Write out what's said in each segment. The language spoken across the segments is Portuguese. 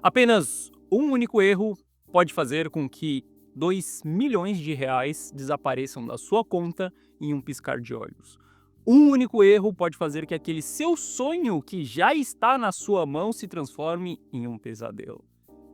Apenas um único erro pode fazer com que R$ 2 milhões desapareçam da sua conta em um piscar de olhos. Um único erro pode fazer que aquele seu sonho que já está na sua mão se transforme em um pesadelo.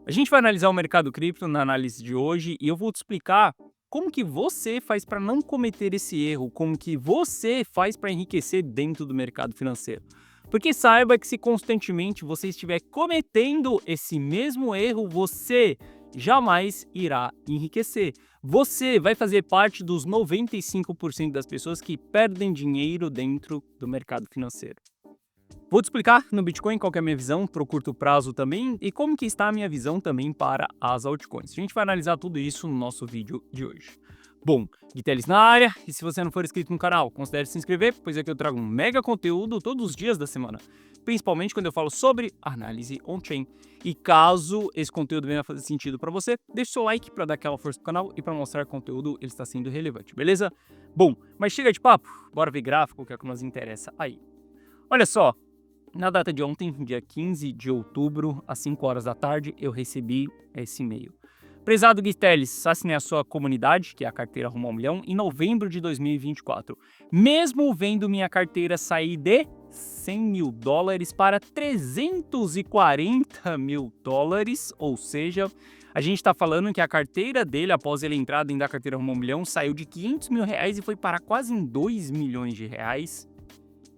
A gente vai analisar o mercado cripto na análise de hoje e eu vou te explicar como que você faz para não cometer esse erro, como que você faz para enriquecer dentro do mercado financeiro. Porque saiba que se constantemente você estiver cometendo esse mesmo erro, você jamais irá enriquecer. Você vai fazer parte dos 95% das pessoas que perdem dinheiro dentro do mercado financeiro. Vou te explicar no Bitcoin qual que é a minha visão para o curto prazo também e como que está a minha visão também para as altcoins. A gente vai analisar tudo isso no nosso vídeo de hoje. Bom, Guitelis na área, e se você não for inscrito no canal, considere se inscrever, pois aqui eu trago um mega conteúdo todos os dias da semana, principalmente quando eu falo sobre análise on-chain. E caso esse conteúdo venha a fazer sentido para você, deixe seu like para dar aquela força pro canal e para mostrar que o conteúdo ele está sendo relevante, beleza? Bom, mas chega de papo, bora ver gráfico, que é o que nos interessa aí. Olha só, na data de ontem, dia 15 de outubro, às 5 horas da tarde, eu recebi esse e-mail. Prezado Guitelis, assinei a sua comunidade, que é a carteira Rumo ao Milhão, em novembro de 2024. Mesmo vendo minha carteira sair de $100 mil para $340 mil, ou seja, a gente está falando que a carteira dele, após ele entrar dentro da carteira Rumo ao Milhão, saiu de R$500 mil e foi para quase em R$2 milhões.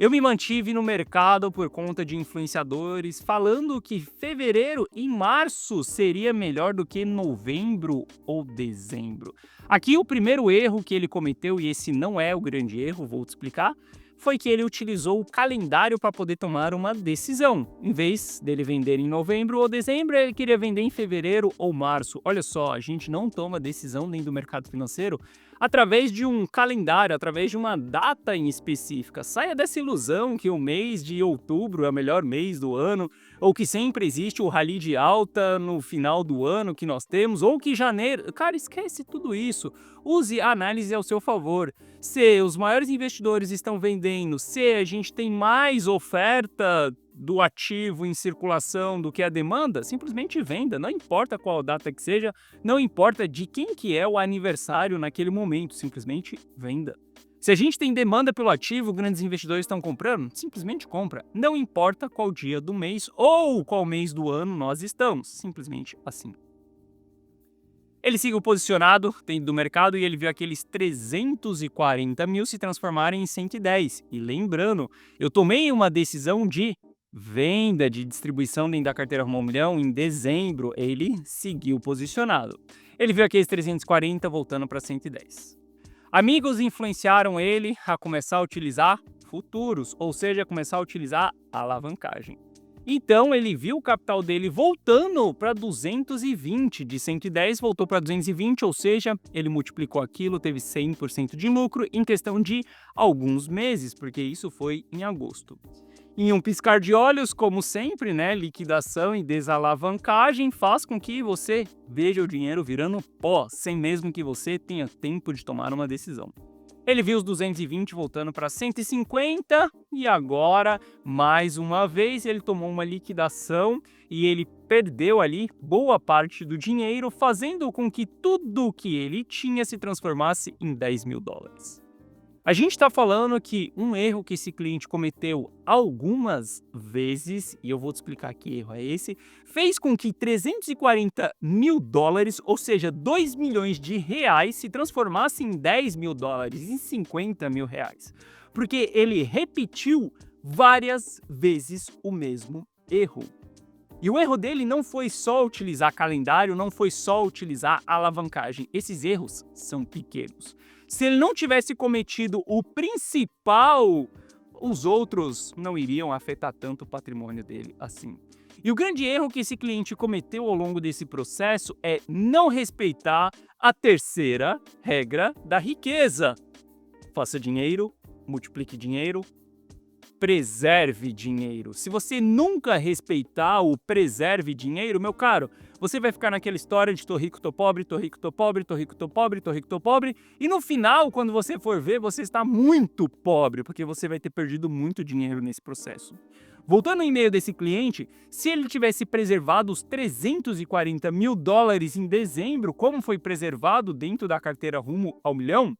Eu me mantive no mercado por conta de influenciadores falando que fevereiro e março seria melhor do que novembro ou dezembro. Aqui o primeiro erro que ele cometeu, e esse não é o grande erro, vou te explicar, foi que ele utilizou o calendário para poder tomar uma decisão. Em vez dele vender em novembro ou dezembro, ele queria vender em fevereiro ou março. Olha só, a gente não toma decisão dentro do mercado financeiro através de um calendário, através de uma data em específica. Saia dessa ilusão que o mês de outubro é o melhor mês do ano, ou que sempre existe o rally de alta no final do ano que nós temos, ou que janeiro... Cara, esquece tudo isso. Use a análise ao seu favor. Se os maiores investidores estão vendendo, se a gente tem mais oferta do ativo em circulação do que a demanda, simplesmente venda, não importa qual data que seja, não importa de quem que é o aniversário naquele momento, simplesmente venda. Se a gente tem demanda pelo ativo, grandes investidores estão comprando, simplesmente compra. Não importa qual dia do mês ou qual mês do ano nós estamos, simplesmente assim. Ele seguiu posicionado dentro do mercado e ele viu aqueles 340 mil se transformarem em 110. E lembrando, eu tomei uma decisão de venda de distribuição dentro da carteira Rumo ao Milhão em dezembro. Ele seguiu posicionado. Ele viu aqueles 340 voltando para 110. Amigos influenciaram ele a começar a utilizar futuros, ou seja, começar a utilizar alavancagem. Então ele viu o capital dele voltando para 220, de 110 voltou para 220, ou seja, ele multiplicou aquilo, teve 100% de lucro em questão de alguns meses, porque isso foi em agosto. Em um piscar de olhos, como sempre, né, liquidação e desalavancagem faz com que você veja o dinheiro virando pó, sem mesmo que você tenha tempo de tomar uma decisão. Ele viu os 220 voltando para 150 e agora, mais uma vez, ele tomou uma liquidação e ele perdeu ali boa parte do dinheiro, fazendo com que tudo que ele tinha se transformasse em $10 mil. A gente está falando que um erro que esse cliente cometeu algumas vezes, e eu vou te explicar que erro é esse, fez com que $340 mil, ou seja, R$2 milhões, se transformasse em $10 mil, em R$50 mil. Porque ele repetiu várias vezes o mesmo erro. E o erro dele não foi só utilizar calendário, não foi só utilizar alavancagem. Esses erros são pequenos. Se ele não tivesse cometido o principal, os outros não iriam afetar tanto o patrimônio dele assim. E o grande erro que esse cliente cometeu ao longo desse processo é não respeitar a terceira regra da riqueza. Faça dinheiro, multiplique dinheiro, preserve dinheiro. Se você nunca respeitar o preserve dinheiro, meu caro, você vai ficar naquela história de tô rico, tô pobre, tô rico, tô pobre, tô rico, tô pobre, tô rico, tô pobre, e no final, quando você for ver, você está muito pobre, porque você vai ter perdido muito dinheiro nesse processo. Voltando no e-mail desse cliente, se ele tivesse preservado os 340 mil dólares em dezembro, como foi preservado dentro da carteira rumo ao milhão,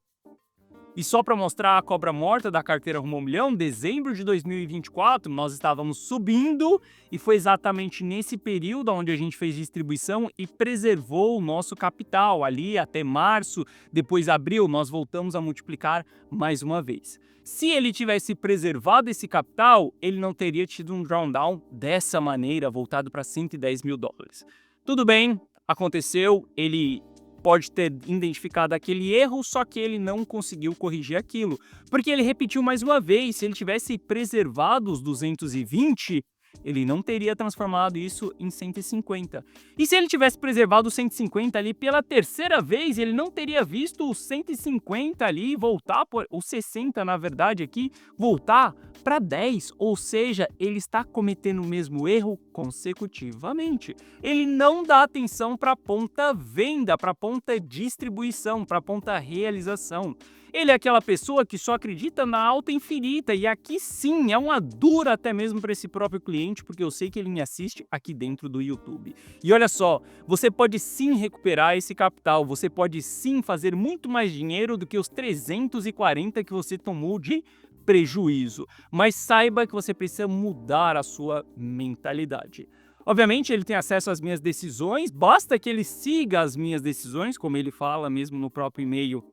e só para mostrar a cobra morta da carteira rumo ao milhão, dezembro de 2024, nós estávamos subindo e foi exatamente nesse período onde a gente fez distribuição e preservou o nosso capital. Ali até março, depois abril, nós voltamos a multiplicar mais uma vez. Se ele tivesse preservado esse capital, ele não teria tido um drawdown dessa maneira, voltado para 110 mil dólares. Tudo bem, aconteceu, ele pode ter identificado aquele erro, só que ele não conseguiu corrigir aquilo, porque ele repetiu mais uma vez. Se ele tivesse preservado os 220, ele não teria transformado isso em 150. E se ele tivesse preservado os 150 ali pela terceira vez, ele não teria visto os 150 ali voltar, os 60 na verdade aqui, voltar para 10. Ou seja, ele está cometendo o mesmo erro consecutivamente. Ele não dá atenção para a ponta venda, para a ponta distribuição, para a ponta realização. Ele é aquela pessoa que só acredita na alta infinita, e aqui sim é uma dura até mesmo para esse próprio cliente, porque eu sei que ele me assiste aqui dentro do YouTube. E olha só, você pode sim recuperar esse capital, você pode sim fazer muito mais dinheiro do que os 340 que você tomou de prejuízo, mas saiba que você precisa mudar a sua mentalidade. Obviamente ele tem acesso às minhas decisões, basta que ele siga as minhas decisões, como ele fala mesmo no próprio e-mail.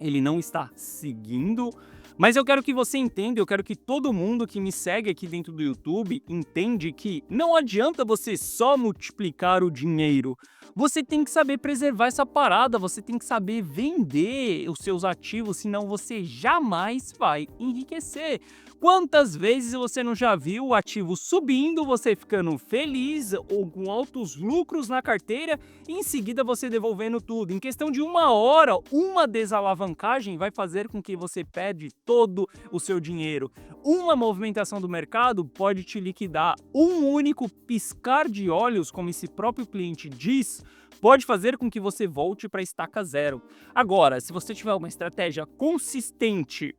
Ele não está seguindo, mas eu quero que você entenda, eu quero que todo mundo que me segue aqui dentro do YouTube entende que não adianta você só multiplicar o dinheiro. Você tem que saber preservar essa parada, você tem que saber vender os seus ativos, senão você jamais vai enriquecer. Quantas vezes você não já viu o ativo subindo, você ficando feliz ou com altos lucros na carteira e em seguida você devolvendo tudo? Em questão de uma hora, uma desalavancagem vai fazer com que você perde todo o seu dinheiro. Uma movimentação do mercado pode te liquidar. Um único piscar de olhos, como esse próprio cliente diz, pode fazer com que você volte para a estaca zero. Agora, se você tiver uma estratégia consistente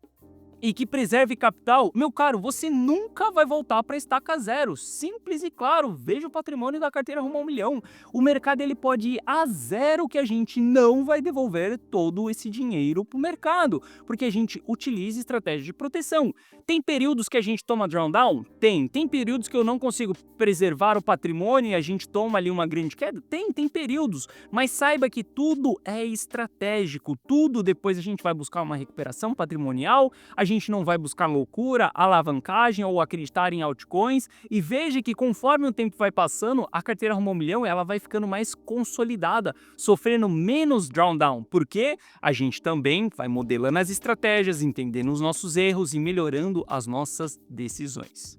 e que preserve capital, meu caro, você nunca vai voltar para a estaca zero. Simples e claro, veja o patrimônio da carteira rumo ao milhão. O mercado ele pode ir a zero, que a gente não vai devolver todo esse dinheiro para o mercado, porque a gente utiliza estratégia de proteção. Tem períodos que a gente toma drawdown? Tem períodos que eu não consigo preservar o patrimônio e a gente toma ali uma grande queda? Tem períodos, mas saiba que tudo é estratégico, tudo depois a gente vai buscar uma recuperação patrimonial, a gente não vai buscar loucura, alavancagem ou acreditar em altcoins, e veja que conforme o tempo vai passando, a carteira rumo ao milhão ela vai ficando mais consolidada, sofrendo menos drawdown, porque a gente também vai modelando as estratégias, entendendo os nossos erros e melhorando as nossas decisões.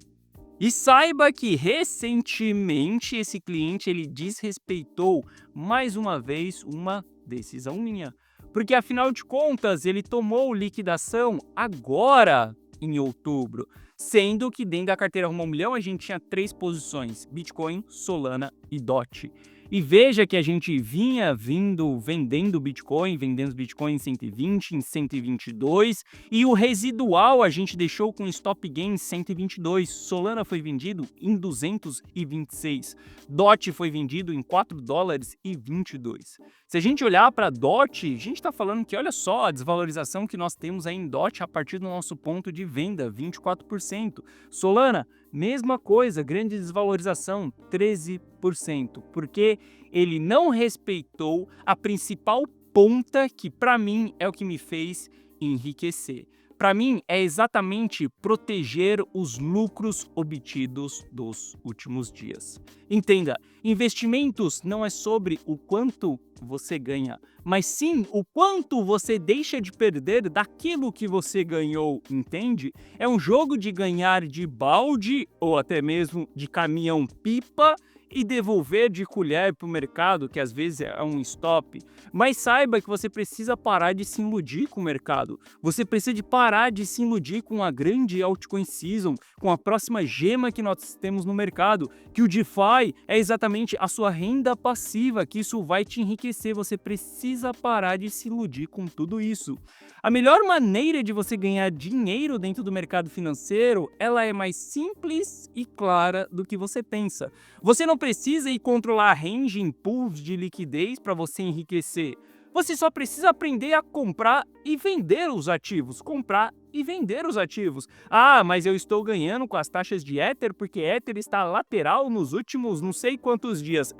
E saiba que recentemente esse cliente ele desrespeitou mais uma vez uma decisão minha. Porque afinal de contas ele tomou liquidação agora em outubro, sendo que dentro da carteira rumo ao milhão a gente tinha 3 posições, Bitcoin, Solana e DOT. E veja que a gente vinha vendendo Bitcoin, vendendo os Bitcoin em 120, em 122, e o residual a gente deixou com stop gain em 122. Solana foi vendido em 226. DOT foi vendido em 4 dólares e 22. Se a gente olhar para DOT, a gente está falando que olha só a desvalorização que nós temos aí em DOT a partir do nosso ponto de venda, 24%. Solana, mesma coisa, grande desvalorização, 13%, porque ele não respeitou a principal ponta que para mim é o que me fez enriquecer. Para mim é exatamente proteger os lucros obtidos dos últimos dias. Entenda, investimentos não é sobre o quanto você ganha, mas sim o quanto você deixa de perder daquilo que você ganhou, entende? É um jogo de ganhar de balde ou até mesmo de caminhão-pipa e devolver de colher para o mercado, que às vezes é um stop, mas saiba que você precisa parar de se iludir com o mercado. Você precisa de parar de se iludir com a grande altcoin season, com a próxima gema que nós temos no mercado, que o DeFi é exatamente a sua renda passiva, que isso vai te enriquecer. Você precisa parar de se iludir com tudo isso. A melhor maneira de você ganhar dinheiro dentro do mercado financeiro, ela é mais simples e clara do que você pensa. Você não precisa ir controlar a range em pools de liquidez para você enriquecer. Você só precisa aprender a comprar e vender os ativos. Comprar e vender os ativos. Ah, mas eu estou ganhando com as taxas de Ether porque Ether está lateral nos últimos não sei quantos dias.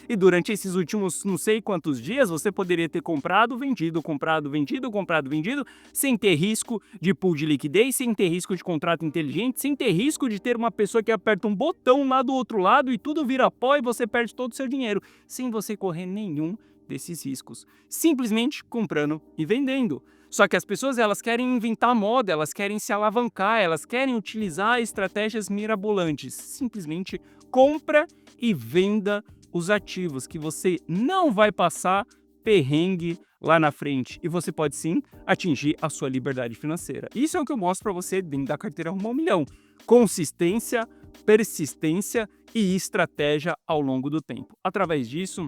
E durante esses últimos não sei quantos dias você poderia ter comprado, vendido, comprado, vendido, comprado, vendido, sem ter risco de pool de liquidez, sem ter risco de contrato inteligente, sem ter risco de ter uma pessoa que aperta um botão lá do outro lado e tudo vira pó e você perde todo o seu dinheiro, sem você correr nenhum desses riscos, simplesmente comprando e vendendo. Só que as pessoas elas querem inventar moda, elas querem se alavancar, elas querem utilizar estratégias mirabolantes. Simplesmente compra e venda os ativos que você não vai passar perrengue lá na frente e você pode sim atingir a sua liberdade financeira. Isso é o que eu mostro para você dentro da carteira Rumo ao Milhão. Consistência, persistência e estratégia ao longo do tempo. Através disso,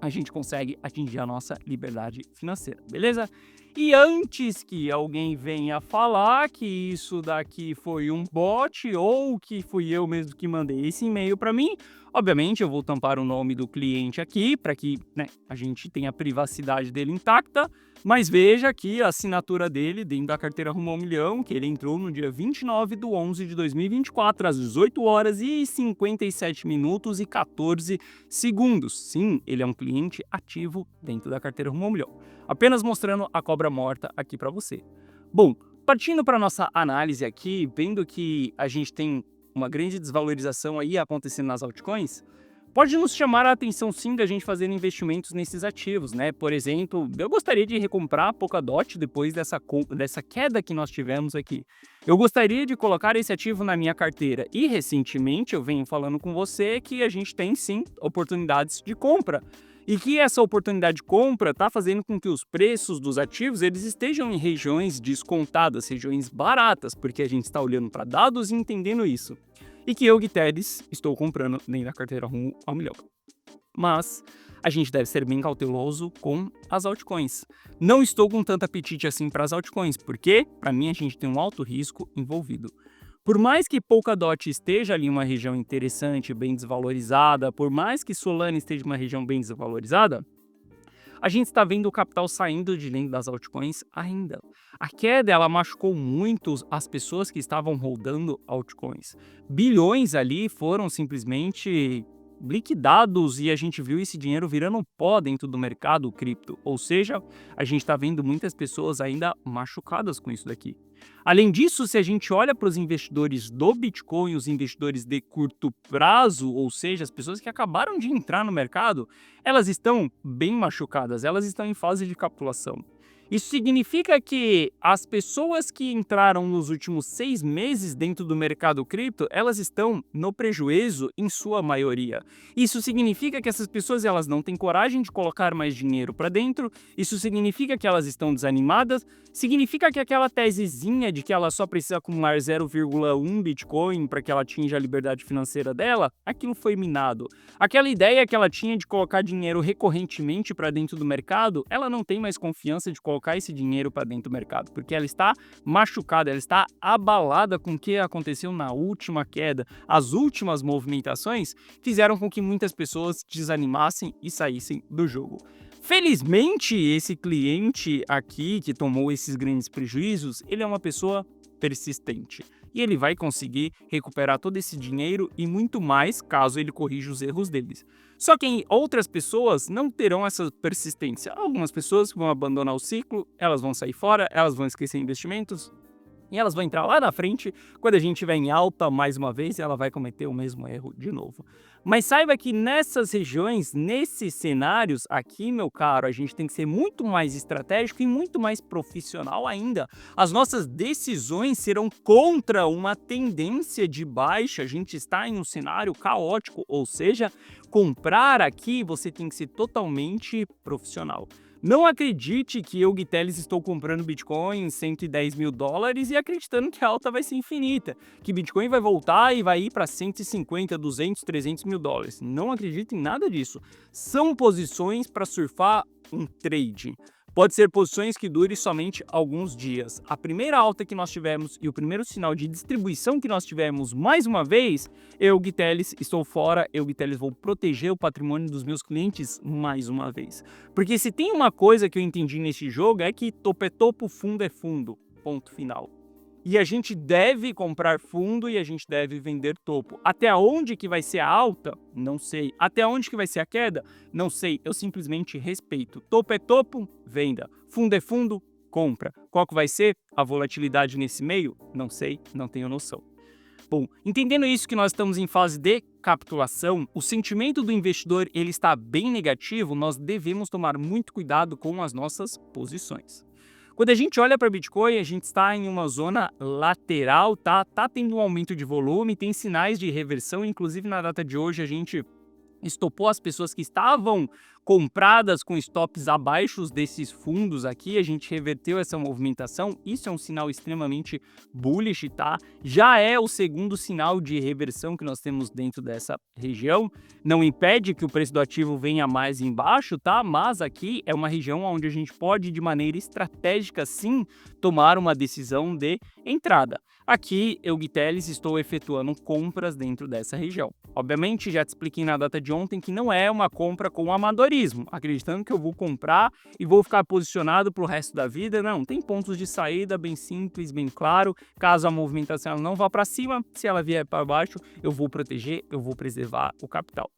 a gente consegue atingir a nossa liberdade financeira, beleza? E antes que alguém venha falar que isso daqui foi um bot ou que fui eu mesmo que mandei esse e-mail para mim, obviamente eu vou tampar o nome do cliente aqui para que a gente tenha a privacidade dele intacta, mas veja aqui a assinatura dele dentro da carteira Rumo ao Milhão, que ele entrou no dia 29/11/2024, às 18 horas e 57 minutos e 14 segundos. Sim, ele é um cliente ativo dentro da carteira Rumo ao Milhão. Apenas mostrando a cobra morta aqui para você. Bom, partindo para nossa análise aqui, vendo que a gente tem uma grande desvalorização aí acontecendo nas altcoins, pode nos chamar a atenção sim da gente fazer investimentos nesses ativos, né? Por exemplo, eu gostaria de recomprar a Polkadot depois dessa queda que nós tivemos aqui. Eu gostaria de colocar esse ativo na minha carteira e recentemente eu venho falando com você que a gente tem sim oportunidades de compra. E que essa oportunidade de compra está fazendo com que os preços dos ativos eles estejam em regiões descontadas, regiões baratas, porque a gente está olhando para dados e entendendo isso. E que eu, Guiteres, estou comprando nem da carteira Rumo ao Milhão. Mas a gente deve ser bem cauteloso com as altcoins. Não estou com tanto apetite assim para as altcoins, porque, para mim, a gente tem um alto risco envolvido. Por mais que Polkadot esteja ali em uma região interessante, bem desvalorizada, por mais que Solana esteja em uma região bem desvalorizada, a gente está vendo o capital saindo de dentro das altcoins ainda. A queda, ela machucou muito as pessoas que estavam holdando altcoins. Bilhões ali foram simplesmente liquidados e a gente viu esse dinheiro virando pó dentro do mercado cripto. Ou seja, a gente está vendo muitas pessoas ainda machucadas com isso daqui. Além disso, se a gente olha para os investidores do Bitcoin, os investidores de curto prazo, ou seja, as pessoas que acabaram de entrar no mercado, elas estão bem machucadas, elas estão em fase de capitulação. Isso significa que as pessoas que entraram nos últimos 6 meses dentro do mercado cripto, elas estão no prejuízo em sua maioria. Isso significa que essas pessoas elas não têm coragem de colocar mais dinheiro para dentro, isso significa que elas estão desanimadas, significa que aquela tesezinha de que ela só precisa acumular 0,1 Bitcoin para que ela atinja a liberdade financeira dela, aquilo foi minado. Aquela ideia que ela tinha de colocar dinheiro recorrentemente para dentro do mercado, ela não tem mais confiança de colocar esse dinheiro para dentro do mercado, porque ela está machucada, ela está abalada com o que aconteceu na última queda. As últimas movimentações fizeram com que muitas pessoas desanimassem e saíssem do jogo. Felizmente, esse cliente aqui que tomou esses grandes prejuízos, ele é uma pessoa persistente. E ele vai conseguir recuperar todo esse dinheiro e muito mais caso ele corrija os erros deles. Só que outras pessoas não terão essa persistência. Algumas pessoas vão abandonar o ciclo, elas vão sair fora, elas vão esquecer investimentos. E elas vão entrar lá na frente, quando a gente estiver em alta mais uma vez, ela vai cometer o mesmo erro de novo. Mas saiba que nessas regiões, nesses cenários aqui, meu caro, a gente tem que ser muito mais estratégico e muito mais profissional ainda. As nossas decisões serão contra uma tendência de baixa, a gente está em um cenário caótico, ou seja, comprar aqui você tem que ser totalmente profissional. Não acredite que eu, Gui Teles, estou comprando Bitcoin em 110 mil dólares e acreditando que a alta vai ser infinita, que Bitcoin vai voltar e vai ir para 150, 200, 300 mil dólares. Não acredito em nada disso. São posições para surfar um trade. Pode ser posições que durem somente alguns dias. A primeira alta que nós tivemos e o primeiro sinal de distribuição que nós tivemos mais uma vez, eu, Gui Teles, estou fora, eu, Gui Teles, vou proteger o patrimônio dos meus clientes mais uma vez. Porque se tem uma coisa que eu entendi nesse jogo é que topo é topo, fundo é fundo, ponto final. E a gente deve comprar fundo e a gente deve vender topo. Até onde que vai ser a alta? Não sei. Até onde que vai ser a queda? Não sei. Eu simplesmente respeito. Topo é topo, venda. Fundo é fundo, compra. Qual que vai ser a volatilidade nesse meio? Não sei, não tenho noção. Bom, entendendo isso que nós estamos em fase de capitulação, o sentimento do investidor ele está bem negativo, nós devemos tomar muito cuidado com as nossas posições. Quando a gente olha para Bitcoin, a gente está em uma zona lateral, tá tendo um aumento de volume, tem sinais de reversão, inclusive na data de hoje a gente estopou as pessoas que estavam compradas com stops abaixo desses fundos aqui, a gente reverteu essa movimentação, isso é um sinal extremamente bullish, tá? Já é o segundo sinal de reversão que nós temos dentro dessa região, não impede que o preço do ativo venha mais embaixo, tá? Mas aqui é uma região onde a gente pode, de maneira estratégica, sim, tomar uma decisão de entrada. Aqui, eu, Gui Teles, estou efetuando compras dentro dessa região. Obviamente, já te expliquei na data de ontem que não é uma compra com amadorismo, acreditando que eu vou comprar e vou ficar posicionado para o resto da vida. Não, tem pontos de saída bem simples, bem claro. Caso a movimentação não vá para cima, se ela vier para baixo, eu vou proteger, eu vou preservar o capital.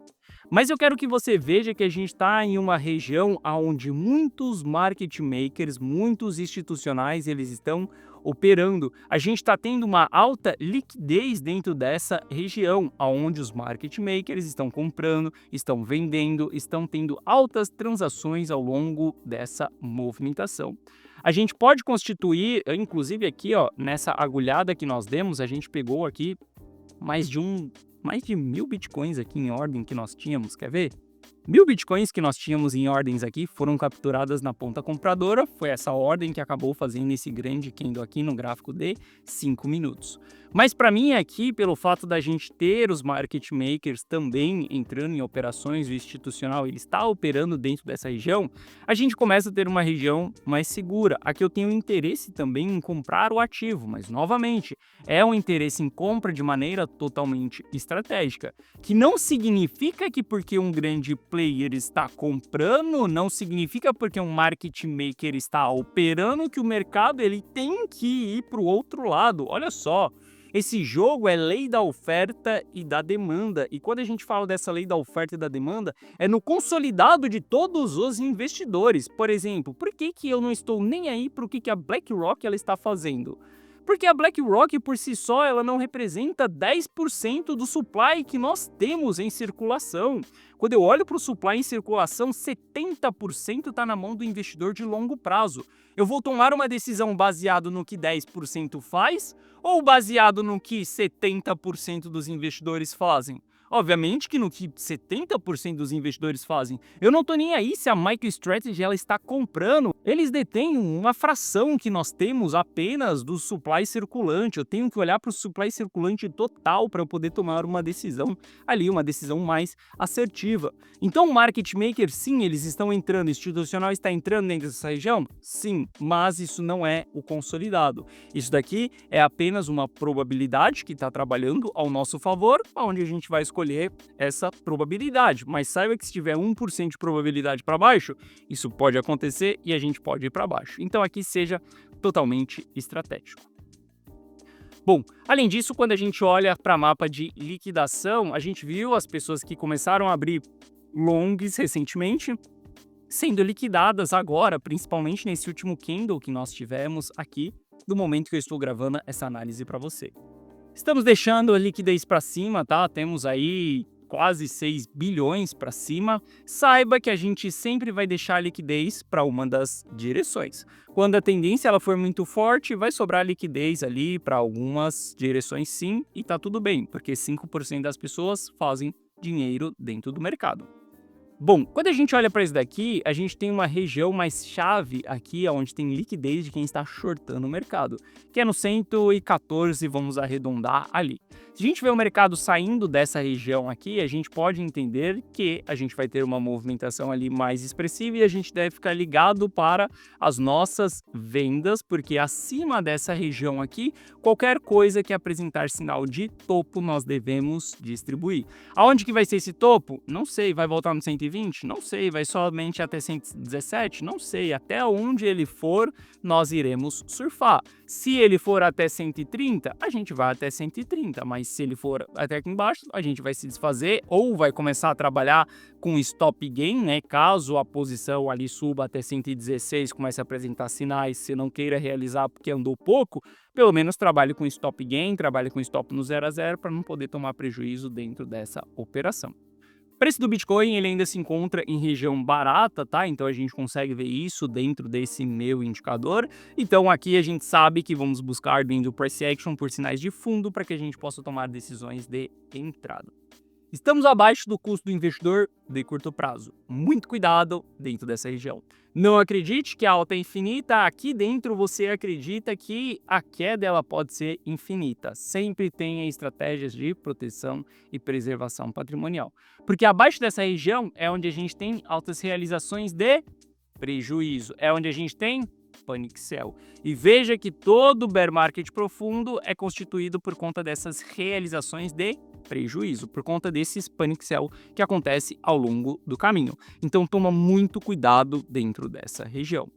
Mas eu quero que você veja que a gente está em uma região onde muitos market makers, muitos institucionais, eles estão operando. A gente está tendo uma alta liquidez dentro dessa região, onde os market makers estão comprando, estão vendendo, estão tendo altas transações ao longo dessa movimentação. A gente pode constituir, inclusive aqui, ó, nessa agulhada que nós demos, a gente pegou aqui mais de 1.000 bitcoins aqui em ordem que nós tínhamos, quer ver? 1.000 bitcoins que nós tínhamos em ordens aqui foram capturadas na ponta compradora, foi essa ordem que acabou fazendo esse grande candle aqui no gráfico de 5 minutos. Mas para mim aqui, pelo fato da gente ter os market makers também entrando em operações, o institucional ele está operando dentro dessa região, a gente começa a ter uma região mais segura. Aqui eu tenho interesse também em comprar o ativo, mas novamente, é um interesse em compra de maneira totalmente estratégica, que não significa que porque um grande player está comprando, não significa porque um market maker está operando que o mercado ele tem que ir para o outro lado. Olha só, esse jogo é lei da oferta e da demanda, e quando a gente fala dessa lei da oferta e da demanda, é no consolidado de todos os investidores. Por exemplo, por que eu não estou nem aí para o que a BlackRock ela está fazendo? Porque a BlackRock, por si só, ela não representa 10% do supply que nós temos em circulação. Quando eu olho para o supply em circulação, 70% está na mão do investidor de longo prazo. Eu vou tomar uma decisão baseado no que 10% faz ou baseado no que 70% dos investidores fazem? Obviamente que no que 70% dos investidores fazem. Eu não estou nem aí se a MicroStrategy ela está comprando. Eles detêm uma fração que nós temos apenas do supply circulante. Eu tenho que olhar para o supply circulante total para eu poder tomar uma decisão ali, uma decisão mais assertiva. Então o market maker, sim, eles estão entrando, o institucional está entrando dentro dessa região? Sim, mas isso não é o consolidado. Isso daqui é apenas uma probabilidade que está trabalhando ao nosso favor, onde a gente vai escolher essa probabilidade. Mas saiba que se tiver 1% de probabilidade para baixo, isso pode acontecer e a gente pode ir para baixo. Então aqui seja totalmente estratégico. Bom, além disso, quando a gente olha para mapa de liquidação, a gente viu as pessoas que começaram a abrir longs recentemente sendo liquidadas agora, principalmente nesse último candle que nós tivemos aqui. do momento que eu estou gravando essa análise para você. Estamos deixando a liquidez para cima, tá? Temos aí quase 6 bilhões para cima. Saiba que a gente sempre vai deixar a liquidez para uma das direções. Quando a tendência ela for muito forte, vai sobrar liquidez ali para algumas direções sim, e tá tudo bem, porque 5% das pessoas fazem dinheiro dentro do mercado. Bom, quando a gente olha para isso daqui, a gente tem uma região mais chave aqui, onde tem liquidez de quem está shortando o mercado, que é no 114, vamos arredondar ali. Se a gente vê o mercado saindo dessa região aqui, a gente pode entender que a gente vai ter uma movimentação ali mais expressiva e a gente deve ficar ligado para as nossas vendas, porque acima dessa região aqui, qualquer coisa que apresentar sinal de topo, nós devemos distribuir. Aonde que vai ser esse topo? Não sei, vai voltar no 120? Não sei, vai somente até 117? Não sei, até onde ele for, nós iremos surfar. Se ele for até 130, a gente vai até 130, mas se ele for até aqui embaixo, a gente vai se desfazer ou vai começar a trabalhar com stop gain, né? Caso a posição ali suba até 116, comece a apresentar sinais, se não queira realizar porque andou pouco, pelo menos trabalhe com stop gain, trabalhe com stop no 0 a 0 para não poder tomar prejuízo dentro dessa operação. O preço do Bitcoin ele ainda se encontra em região barata, tá? Então a gente consegue ver isso dentro desse meu indicador. Então aqui a gente sabe que vamos buscar dentro do Price Action por sinais de fundo para que a gente possa tomar decisões de entrada. Estamos abaixo do custo do investidor de curto prazo. Muito cuidado dentro dessa região. Não acredite que a alta é infinita. Aqui dentro você acredita que a queda ela pode ser infinita. Sempre tenha estratégias de proteção e preservação patrimonial. Porque abaixo dessa região é onde a gente tem altas realizações de prejuízo. É onde a gente tem panic sell. E veja que todo bear market profundo é constituído por conta dessas realizações de prejuízo, por conta desses panic sell que acontece ao longo do caminho. Então toma muito cuidado dentro dessa região.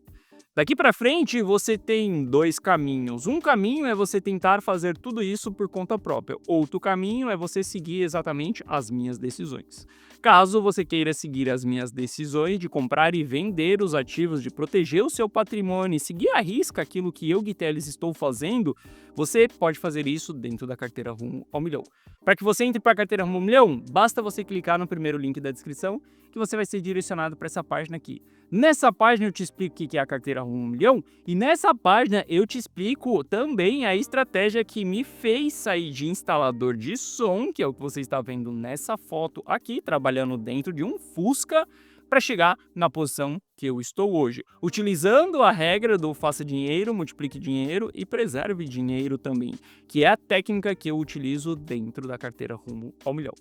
Daqui para frente você tem dois caminhos. Um caminho é você tentar fazer tudo isso por conta própria. Outro caminho é você seguir exatamente as minhas decisões. Caso você queira seguir as minhas decisões de comprar e vender os ativos, de proteger o seu patrimônio e seguir à risca aquilo que eu, Gui Teles, estou fazendo, você pode fazer isso dentro da carteira Rumo ao Milhão. Para que você entre para a carteira Rumo ao Milhão, basta você clicar no primeiro link da descrição que você vai ser direcionado para essa página aqui. Nessa página eu te explico o que é a carteira Rumo ao Milhão e nessa página eu te explico também a estratégia que me fez sair de instalador de som, que é o que você está vendo nessa foto aqui, trabalhando dentro de um Fusca, para chegar na posição que eu estou hoje, utilizando a regra do faça dinheiro, multiplique dinheiro e preserve dinheiro também, que é a técnica que eu utilizo dentro da carteira Rumo ao Milhão.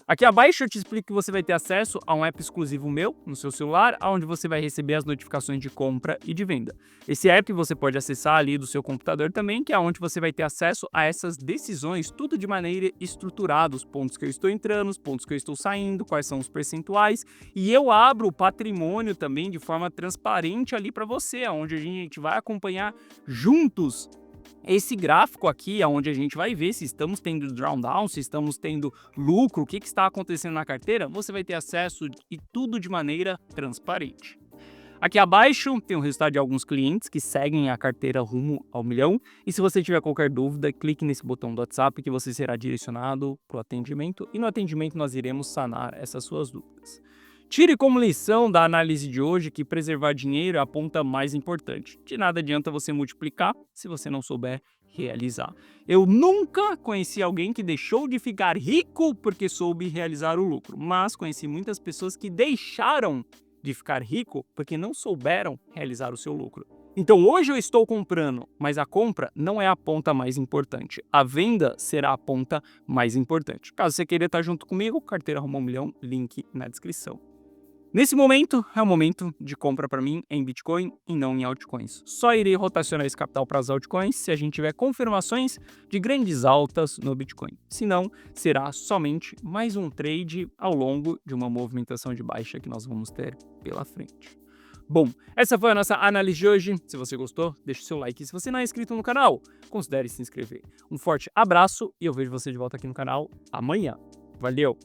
Aqui abaixo eu te explico que você vai ter acesso a um app exclusivo meu no seu celular, onde você vai receber as notificações de compra e de venda. Esse app você pode acessar ali do seu computador também, que é onde você vai ter acesso a essas decisões, tudo de maneira estruturada, os pontos que eu estou entrando, os pontos que eu estou saindo, quais são os percentuais, e eu abro o patrimônio também de forma transparente ali para você, onde a gente vai acompanhar juntos esse gráfico aqui é onde a gente vai ver se estamos tendo drawdown, se estamos tendo lucro, o que está acontecendo na carteira, você vai ter acesso e tudo de maneira transparente. Aqui abaixo tem o resultado de alguns clientes que seguem a carteira Rumo ao Milhão. E se você tiver qualquer dúvida, clique nesse botão do WhatsApp que você será direcionado para o atendimento. E no atendimento nós iremos sanar essas suas dúvidas. Tire como lição da análise de hoje que preservar dinheiro é a ponta mais importante. De nada adianta você multiplicar se você não souber realizar. Eu nunca conheci alguém que deixou de ficar rico porque soube realizar o lucro, mas conheci muitas pessoas que deixaram de ficar rico porque não souberam realizar o seu lucro. Então hoje eu estou comprando, mas a compra não é a ponta mais importante. A venda será a ponta mais importante. Caso você queira estar junto comigo, carteira Rumo ao Milhão, link na descrição. Nesse momento, é o momento de compra para mim em Bitcoin e não em altcoins. Só irei rotacionar esse capital para as altcoins se a gente tiver confirmações de grandes altas no Bitcoin. Se não, será somente mais um trade ao longo de uma movimentação de baixa que nós vamos ter pela frente. Bom, essa foi a nossa análise de hoje. Se você gostou, deixe o seu like. E se você não é inscrito no canal, considere se inscrever. Um forte abraço e eu vejo você de volta aqui no canal amanhã. Valeu!